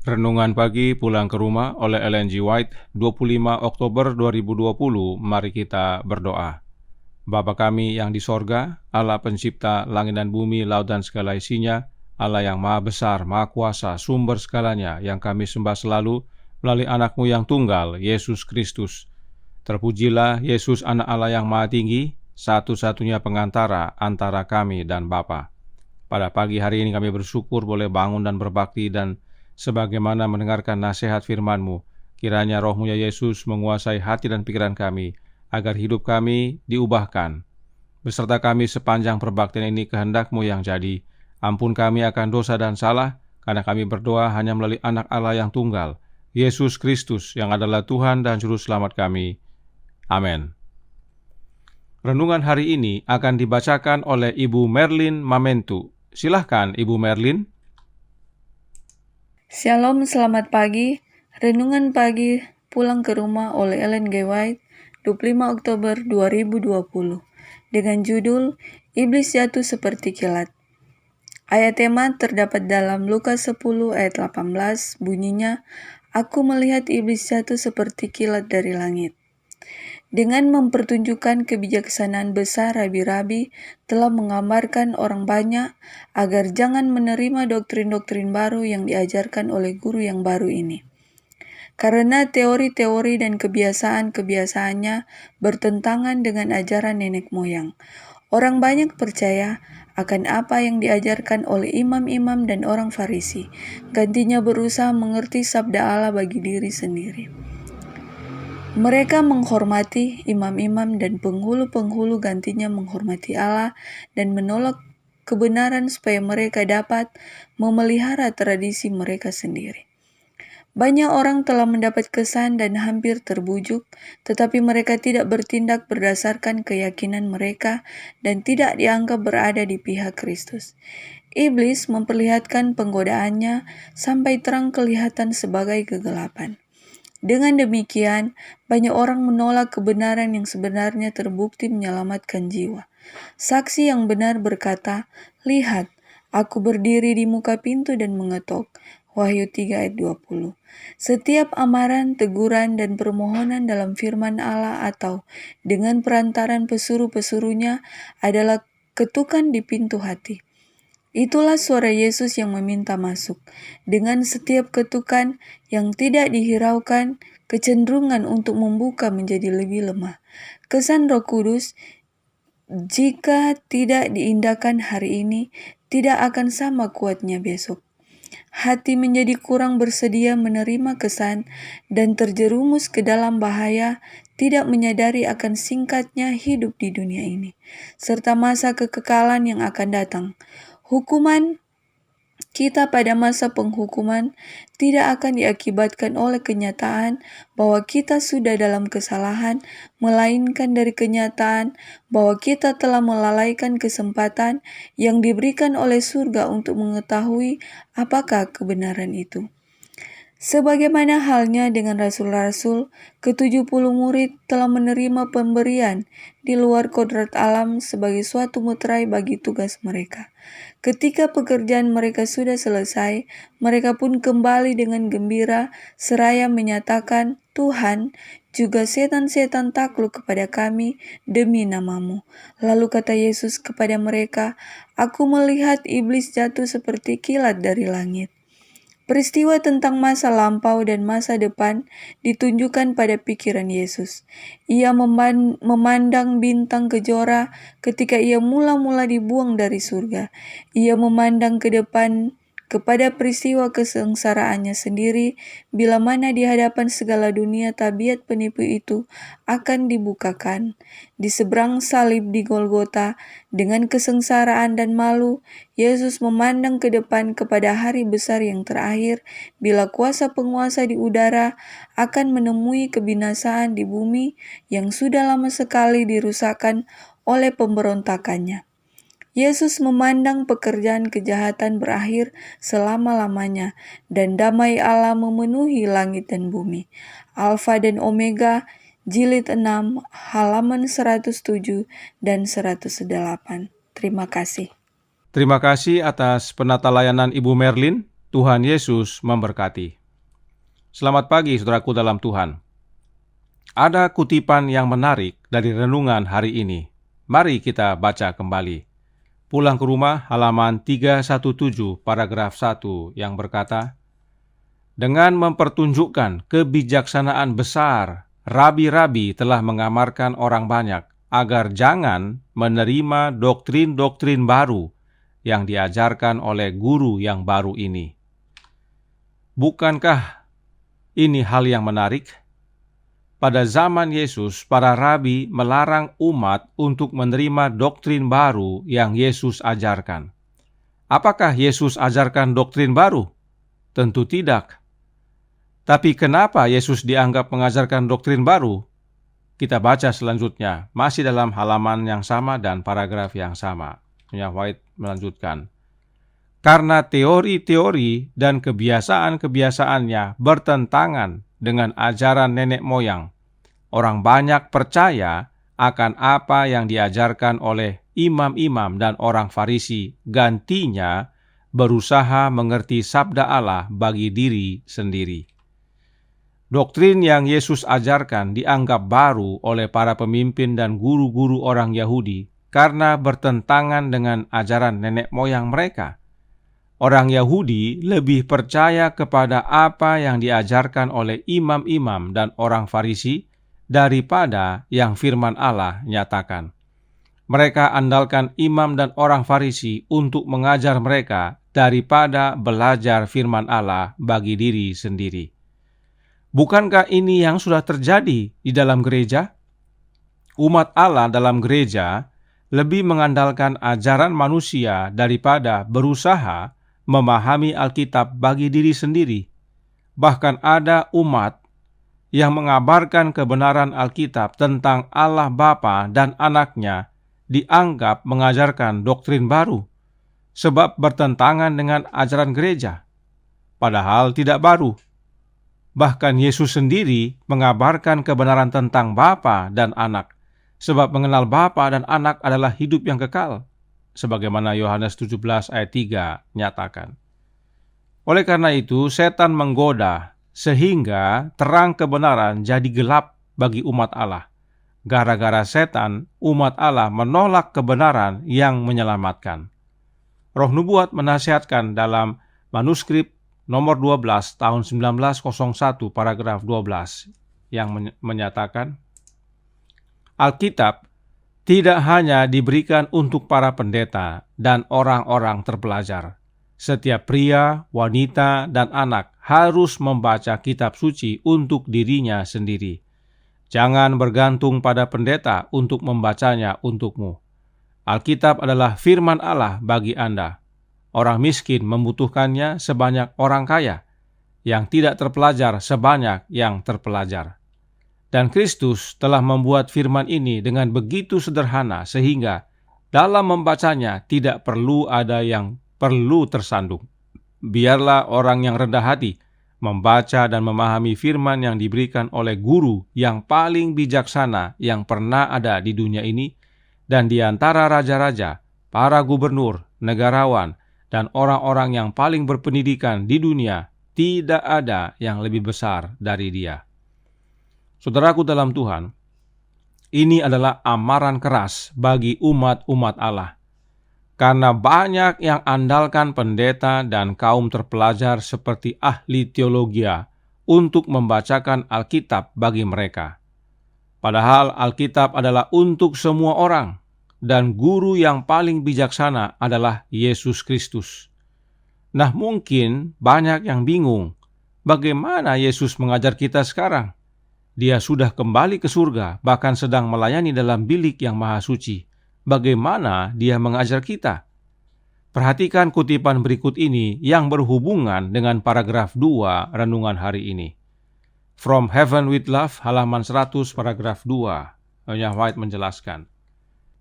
Renungan pagi pulang ke rumah oleh Ellen G. White, 25 Oktober 2020. Mari kita berdoa. Bapa kami yang di sorga, Allah pencipta langit dan bumi, laut dan segala isinya, Allah yang maha besar, maha kuasa, sumber segalanya, yang kami sembah selalu melalui anak-Mu yang tunggal, Yesus Kristus. Terpujilah Yesus, anak Allah yang maha tinggi, satu-satunya pengantara antara kami dan Bapa. Pada pagi hari ini kami bersyukur boleh bangun dan berbakti, dan sebagaimana mendengarkan nasihat firman-Mu, kiranya Roh-Mu ya Yesus menguasai hati dan pikiran kami, agar hidup kami diubahkan. Beserta kami sepanjang perbaktian ini, kehendak-Mu yang jadi. Ampun kami akan dosa dan salah, karena kami berdoa hanya melalui anak Allah yang tunggal, Yesus Kristus, yang adalah Tuhan dan Juru Selamat kami. Amin. Renungan hari ini akan dibacakan oleh Ibu Merlin Mamentu. Silahkan Ibu Merlin. Shalom, selamat pagi. Renungan pagi pulang ke rumah oleh Ellen G. White, 25 Oktober 2020, dengan judul Iblis Jatuh Seperti Kilat. Ayat tema terdapat dalam Lukas 10 ayat 18, bunyinya, "Aku melihat iblis jatuh seperti kilat dari langit." Dengan mempertunjukkan kebijaksanaan besar, rabi-rabi telah menggambarkan orang banyak agar jangan menerima doktrin-doktrin baru yang diajarkan oleh guru yang baru ini. Karena teori-teori dan kebiasaan-kebiasaannya bertentangan dengan ajaran nenek moyang, orang banyak percaya akan apa yang diajarkan oleh imam-imam dan orang Farisi, gantinya berusaha mengerti sabda Allah bagi diri sendiri. Mereka menghormati imam-imam dan penghulu-penghulu, gantinya menghormati Allah dan menolak kebenaran supaya mereka dapat memelihara tradisi mereka sendiri. Banyak orang telah mendapat kesan dan hampir terbujuk, tetapi mereka tidak bertindak berdasarkan keyakinan mereka dan tidak dianggap berada di pihak Kristus. Iblis memperlihatkan penggodaannya sampai terang kelihatan sebagai kegelapan. Dengan demikian, banyak orang menolak kebenaran yang sebenarnya terbukti menyelamatkan jiwa. Saksi yang benar berkata, "Lihat, aku berdiri di muka pintu dan mengetok." Wahyu 3 ayat 20. Setiap amaran, teguran, dan permohonan dalam firman Allah atau dengan perantaran pesuruh-pesuruhnya adalah ketukan di pintu hati. Itulah suara Yesus yang meminta masuk. Dengan setiap ketukan yang tidak dihiraukan, kecenderungan untuk membuka menjadi lebih lemah. Kesan Roh Kudus, jika tidak diindahkan hari ini, tidak akan sama kuatnya besok. Hati menjadi kurang bersedia menerima kesan dan terjerumus ke dalam bahaya, tidak menyadari akan singkatnya hidup di dunia ini, serta masa kekekalan yang akan datang. Hukuman kita pada masa penghukuman tidak akan diakibatkan oleh kenyataan bahwa kita sudah dalam kesalahan, melainkan dari kenyataan bahwa kita telah melalaikan kesempatan yang diberikan oleh surga untuk mengetahui apakah kebenaran itu. Sebagaimana halnya dengan rasul-rasul, ke-70 murid telah menerima pemberian di luar kodrat alam sebagai suatu meterai bagi tugas mereka. Ketika pekerjaan mereka sudah selesai, mereka pun kembali dengan gembira seraya menyatakan, "Tuhan, juga setan-setan takluk kepada kami demi nama-Mu." Lalu kata Yesus kepada mereka, "Aku melihat iblis jatuh seperti kilat dari langit." Peristiwa tentang masa lampau dan masa depan ditunjukkan pada pikiran Yesus. Ia memandang bintang kejora ketika ia mula-mula dibuang dari surga. Ia memandang ke depan kepada peristiwa kesengsaraannya sendiri, bila mana di hadapan segala dunia tabiat penipu itu akan dibukakan. Di seberang salib di Golgota, dengan kesengsaraan dan malu, Yesus memandang ke depan kepada hari besar yang terakhir, bila kuasa penguasa di udara akan menemui kebinasaan di bumi yang sudah lama sekali dirusakkan oleh pemberontakannya. Yesus memandang pekerjaan kejahatan berakhir selama-lamanya, dan damai Allah memenuhi langit dan bumi. Alfa dan Omega, Jilid 6, halaman 107 dan 108. Terima kasih. Terima kasih atas penata layanan Ibu Merlin. Tuhan Yesus memberkati. Selamat pagi saudaraku dalam Tuhan. Ada kutipan yang menarik dari renungan hari ini. Mari kita baca kembali. Pulang ke rumah halaman 317 paragraf 1 yang berkata, dengan mempertunjukkan kebijaksanaan besar, rabi-rabi telah mengamarkan orang banyak agar jangan menerima doktrin-doktrin baru yang diajarkan oleh guru yang baru ini. Bukankah ini hal yang menarik? Pada zaman Yesus, para rabi melarang umat untuk menerima doktrin baru yang Yesus ajarkan. Apakah Yesus ajarkan doktrin baru? Tentu tidak. Tapi kenapa Yesus dianggap mengajarkan doktrin baru? Kita baca selanjutnya, masih dalam halaman yang sama dan paragraf yang sama. White melanjutkan. Karena teori-teori dan kebiasaan-kebiasaannya bertentangan dengan ajaran nenek moyang, orang banyak percaya akan apa yang diajarkan oleh imam-imam dan orang Farisi, gantinya berusaha mengerti sabda Allah bagi diri sendiri. Doktrin yang Yesus ajarkan dianggap baru oleh para pemimpin dan guru-guru orang Yahudi karena bertentangan dengan ajaran nenek moyang mereka. Orang Yahudi lebih percaya kepada apa yang diajarkan oleh imam-imam dan orang Farisi daripada yang firman Allah nyatakan. Mereka andalkan imam dan orang Farisi untuk mengajar mereka daripada belajar firman Allah bagi diri sendiri. Bukankah ini yang sudah terjadi di dalam gereja? Umat Allah dalam gereja lebih mengandalkan ajaran manusia daripada berusaha memahami Alkitab bagi diri sendiri. Bahkan ada umat yang mengabarkan kebenaran Alkitab tentang Allah Bapa dan Anaknya dianggap mengajarkan doktrin baru, sebab bertentangan dengan ajaran gereja. Padahal tidak baru. Bahkan Yesus sendiri mengabarkan kebenaran tentang Bapa dan Anak, sebab mengenal Bapa dan Anak adalah hidup yang kekal, sebagaimana Yohanes 17 ayat 3 nyatakan. Oleh karena itu, setan menggoda sehingga terang kebenaran jadi gelap bagi umat Allah. Gara-gara setan, umat Allah menolak kebenaran yang menyelamatkan. Roh Nubuat menasihatkan dalam manuskrip nomor 12 tahun 1901 paragraf 12 yang menyatakan, Alkitab tidak hanya diberikan untuk para pendeta dan orang-orang terpelajar. Setiap pria, wanita, dan anak harus membaca kitab suci untuk dirinya sendiri. Jangan bergantung pada pendeta untuk membacanya untukmu. Alkitab adalah firman Allah bagi Anda. Orang miskin membutuhkannya sebanyak orang kaya, yang tidak terpelajar sebanyak yang terpelajar. Dan Kristus telah membuat firman ini dengan begitu sederhana sehingga dalam membacanya tidak perlu ada yang perlu tersandung. Biarlah orang yang rendah hati membaca dan memahami firman yang diberikan oleh guru yang paling bijaksana yang pernah ada di dunia ini, dan di antara raja-raja, para gubernur, negarawan, dan orang-orang yang paling berpendidikan di dunia, tidak ada yang lebih besar dari dia. Saudaraku dalam Tuhan, ini adalah amaran keras bagi umat-umat Allah. Karena banyak yang andalkan pendeta dan kaum terpelajar seperti ahli teologia untuk membacakan Alkitab bagi mereka. Padahal Alkitab adalah untuk semua orang, dan guru yang paling bijaksana adalah Yesus Kristus. Nah, mungkin banyak yang bingung, bagaimana Yesus mengajar kita sekarang? Dia sudah kembali ke surga, bahkan sedang melayani dalam bilik yang maha suci. Bagaimana dia mengajar kita? Perhatikan kutipan berikut ini yang berhubungan dengan paragraf 2 renungan hari ini. From Heaven with Love, halaman 100, paragraf 2. White menjelaskan,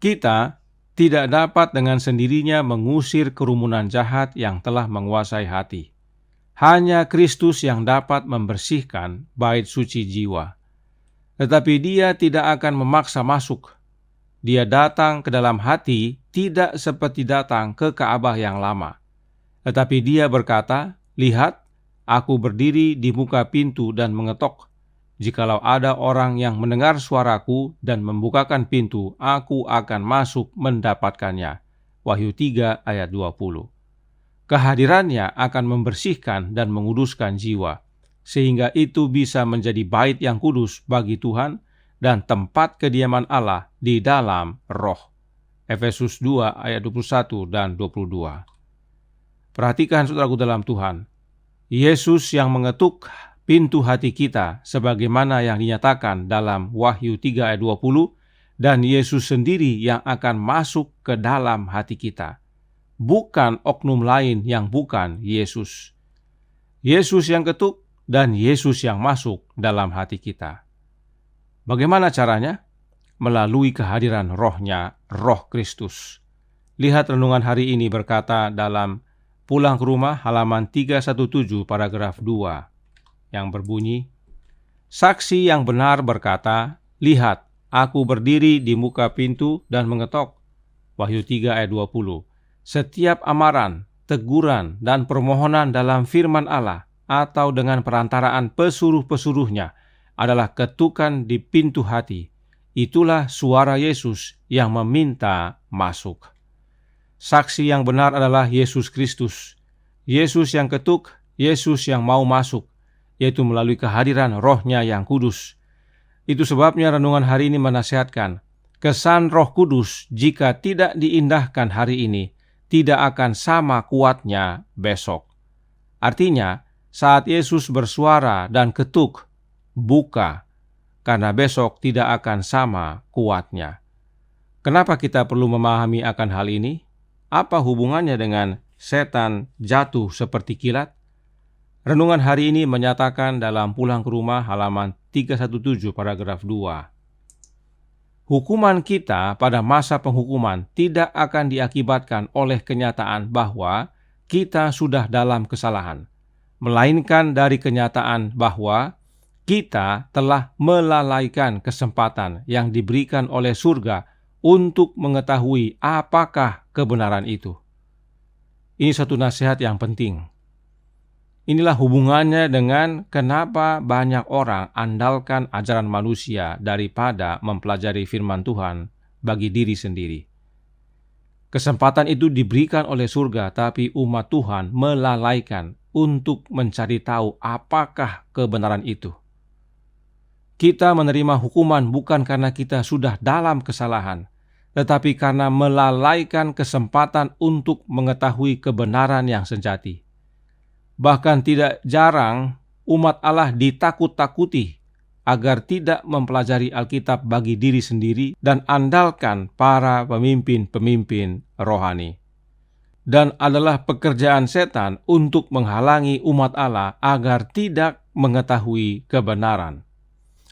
kita tidak dapat dengan sendirinya mengusir kerumunan jahat yang telah menguasai hati. Hanya Kristus yang dapat membersihkan bait suci jiwa. Tetapi Dia tidak akan memaksa masuk. Dia datang ke dalam hati tidak seperti datang ke Ka'bah yang lama. Tetapi Dia berkata, Lihat, aku berdiri di muka pintu dan mengetok. Jikalau ada orang yang mendengar suaraku dan membukakan pintu, aku akan masuk mendapatkannya. Wahyu 3 ayat 20. Kehadirannya akan membersihkan dan menguduskan jiwa, sehingga itu bisa menjadi bait yang kudus bagi Tuhan dan tempat kediaman Allah di dalam roh. Efesus 2 ayat 21 dan 22. Perhatikan saudaraku dalam Tuhan, Yesus yang mengetuk pintu hati kita sebagaimana yang dinyatakan dalam Wahyu 3 ayat 20, dan Yesus sendiri yang akan masuk ke dalam hati kita. Bukan oknum lain yang bukan Yesus. Yesus yang ketuk dan Yesus yang masuk dalam hati kita. Bagaimana caranya? Melalui kehadiran rohnya, roh Kristus. Lihat renungan hari ini berkata dalam Pulang ke Rumah halaman 317 paragraf 2 yang berbunyi, saksi yang benar berkata, lihat, aku berdiri di muka pintu dan mengetok. Wahyu 3 ayat 20. Setiap amaran, teguran, dan permohonan dalam firman Allah atau dengan perantaraan pesuruh-pesuruhnya adalah ketukan di pintu hati. Itulah suara Yesus yang meminta masuk. Saksi yang benar adalah Yesus Kristus. Yesus yang ketuk, Yesus yang mau masuk, yaitu melalui kehadiran rohnya yang kudus. Itu sebabnya renungan hari ini menasihatkan, kesan Roh Kudus jika tidak diindahkan hari ini, tidak akan sama kuatnya besok. Artinya, saat Yesus bersuara dan ketuk, buka, karena besok tidak akan sama kuatnya. Kenapa kita perlu memahami akan hal ini? Apa hubungannya dengan setan jatuh seperti kilat? Renungan hari ini menyatakan dalam Pulang ke Rumah halaman 317 paragraf 2. Hukuman kita pada masa penghukuman tidak akan diakibatkan oleh kenyataan bahwa kita sudah dalam kesalahan, melainkan dari kenyataan bahwa kita telah melalaikan kesempatan yang diberikan oleh surga untuk mengetahui apakah kebenaran itu. Ini satu nasihat yang penting. Inilah hubungannya dengan kenapa banyak orang andalkan ajaran manusia daripada mempelajari firman Tuhan bagi diri sendiri. Kesempatan itu diberikan oleh surga, tapi umat Tuhan melalaikan untuk mencari tahu apakah kebenaran itu. Kita menerima hukuman bukan karena kita sudah dalam kesalahan, tetapi karena melalaikan kesempatan untuk mengetahui kebenaran yang sejati. Bahkan tidak jarang umat Allah ditakut-takuti agar tidak mempelajari Alkitab bagi diri sendiri dan andalkan para pemimpin-pemimpin rohani. Dan adalah pekerjaan setan untuk menghalangi umat Allah agar tidak mengetahui kebenaran.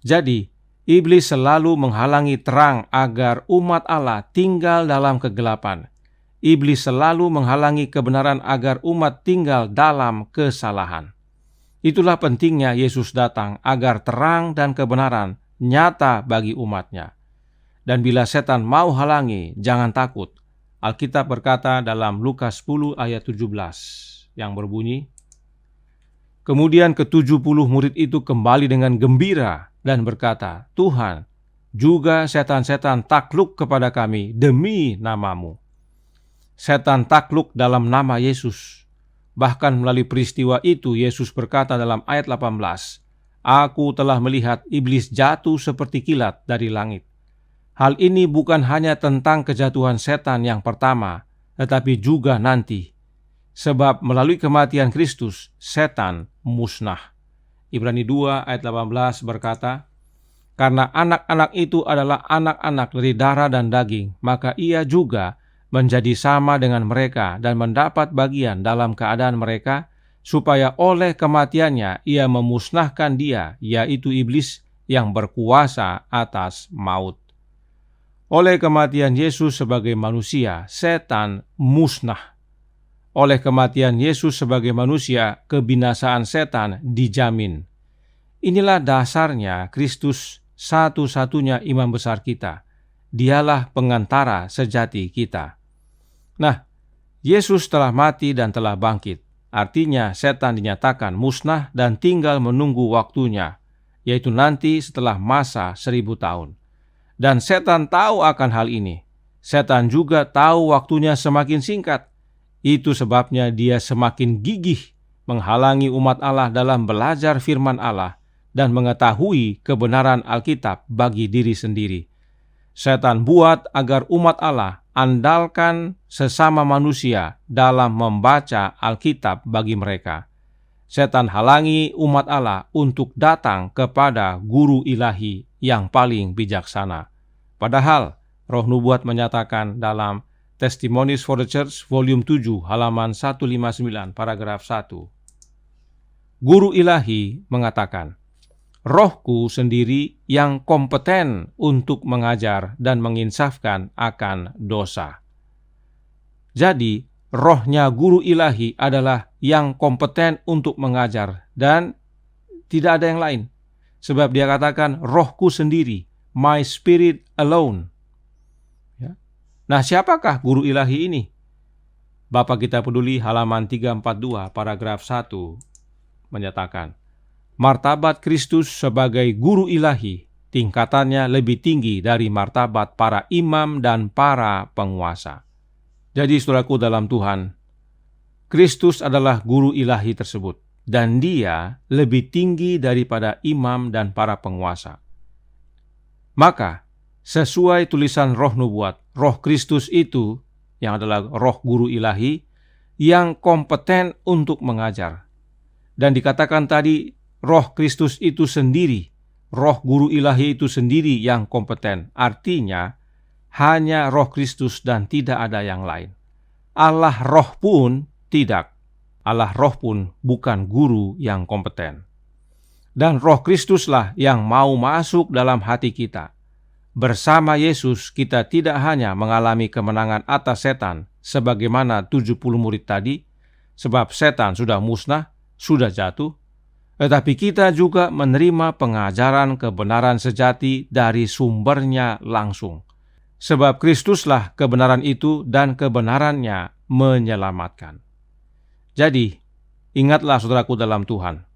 Jadi, iblis selalu menghalangi terang agar umat Allah tinggal dalam kegelapan. Iblis selalu menghalangi kebenaran agar umat tinggal dalam kesalahan. Itulah pentingnya Yesus datang agar terang dan kebenaran nyata bagi umatnya. Dan bila setan mau halangi, jangan takut. Alkitab berkata dalam Lukas 10 ayat 17 yang berbunyi, kemudian ke-70 murid itu kembali dengan gembira dan berkata, Tuhan, juga setan-setan takluk kepada kami demi nama-Mu. Setan takluk dalam nama Yesus. Bahkan melalui peristiwa itu Yesus berkata dalam ayat 18, Aku telah melihat iblis jatuh seperti kilat dari langit. Hal ini bukan hanya tentang kejatuhan setan yang pertama, tetapi juga nanti. Sebab melalui kematian Kristus, setan musnah. Ibrani 2 ayat 18 berkata, karena anak-anak itu adalah anak-anak dari darah dan daging, maka ia juga menjadi sama dengan mereka dan mendapat bagian dalam keadaan mereka, supaya oleh kematiannya ia memusnahkan dia, yaitu iblis yang berkuasa atas maut. Oleh kematian Yesus sebagai manusia, setan musnah. Oleh kematian Yesus sebagai manusia, kebinasaan setan dijamin. Inilah dasarnya Kristus satu-satunya imam besar kita. Dialah pengantara sejati kita. Nah, Yesus telah mati dan telah bangkit. Artinya setan dinyatakan musnah dan tinggal menunggu waktunya, yaitu nanti setelah masa 1000 tahun. Dan setan tahu akan hal ini. Setan juga tahu waktunya semakin singkat. Itu sebabnya dia semakin gigih menghalangi umat Allah dalam belajar firman Allah dan mengetahui kebenaran Alkitab bagi diri sendiri. Setan buat agar umat Allah andalkan sesama manusia dalam membaca Alkitab bagi mereka. Setan halangi umat Allah untuk datang kepada guru ilahi yang paling bijaksana. Padahal Roh Nubuat menyatakan dalam Testimonies for the Church volume 7 halaman 159 paragraf 1. Guru ilahi mengatakan, Rohku sendiri yang kompeten untuk mengajar dan menginsafkan akan dosa. Jadi, rohnya guru ilahi adalah yang kompeten untuk mengajar dan tidak ada yang lain. Sebab dia katakan, rohku sendiri, my spirit alone. Ya. Nah, siapakah guru ilahi ini? Bapa Kita Peduli halaman 342 paragraf 1 menyatakan, martabat Kristus sebagai guru ilahi tingkatannya lebih tinggi dari martabat para imam dan para penguasa. Jadi saudaraku dalam Tuhan, Kristus adalah guru ilahi tersebut dan dia lebih tinggi daripada imam dan para penguasa. Maka sesuai tulisan Roh Nubuat, Roh Kristus itu yang adalah roh guru ilahi yang kompeten untuk mengajar. Dan dikatakan tadi Roh Kristus itu sendiri, roh guru ilahi itu sendiri yang kompeten. Artinya, hanya Roh Kristus dan tidak ada yang lain. Allah Roh pun tidak. Allah Roh pun bukan guru yang kompeten. Dan Roh Kristuslah yang mau masuk dalam hati kita. Bersama Yesus kita tidak hanya mengalami kemenangan atas setan sebagaimana 70 murid tadi, sebab setan sudah musnah, sudah jatuh, tetapi kita juga menerima pengajaran kebenaran sejati dari sumbernya langsung. Sebab Kristuslah kebenaran itu dan kebenarannya menyelamatkan. Jadi, ingatlah saudaraku dalam Tuhan,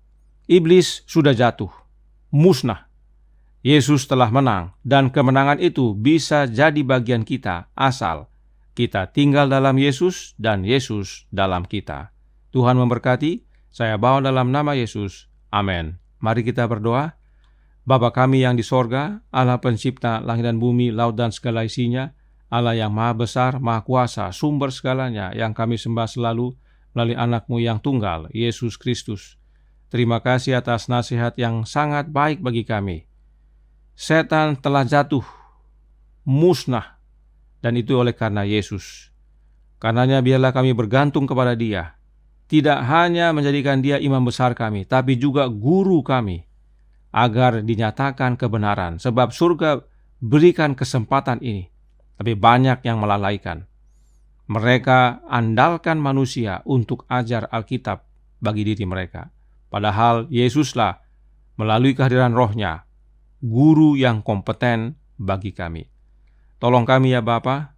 iblis sudah jatuh, musnah. Yesus telah menang dan kemenangan itu bisa jadi bagian kita asal kita tinggal dalam Yesus dan Yesus dalam kita. Tuhan memberkati, saya bawa dalam nama Yesus. Amin. Mari kita berdoa. Bapa kami yang di sorga, Allah pencipta langit dan bumi, laut dan segala isinya, Allah yang maha besar, maha kuasa, sumber segalanya, yang kami sembah selalu melalui anak-Mu yang tunggal, Yesus Kristus. Terima kasih atas nasihat yang sangat baik bagi kami. Setan telah jatuh, musnah, dan itu oleh karena Yesus. Karenanya biarlah kami bergantung kepada Dia. Tidak hanya menjadikan Dia imam besar kami, tapi juga guru kami, agar dinyatakan kebenaran. Sebab surga berikan kesempatan ini, tapi banyak yang melalaikan. Mereka andalkan manusia untuk ajar Alkitab bagi diri mereka. Padahal Yesuslah melalui kehadiran Roh-Nya, guru yang kompeten bagi kami. Tolong kami ya Bapa,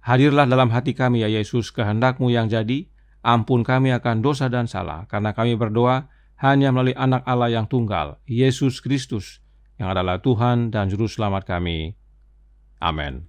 hadirlah dalam hati kami ya Yesus, kehendak-Mu yang jadi. Ampun kami akan dosa dan salah, karena kami berdoa hanya melalui anak Allah yang tunggal, Yesus Kristus, yang adalah Tuhan dan Juru Selamat kami. Amin.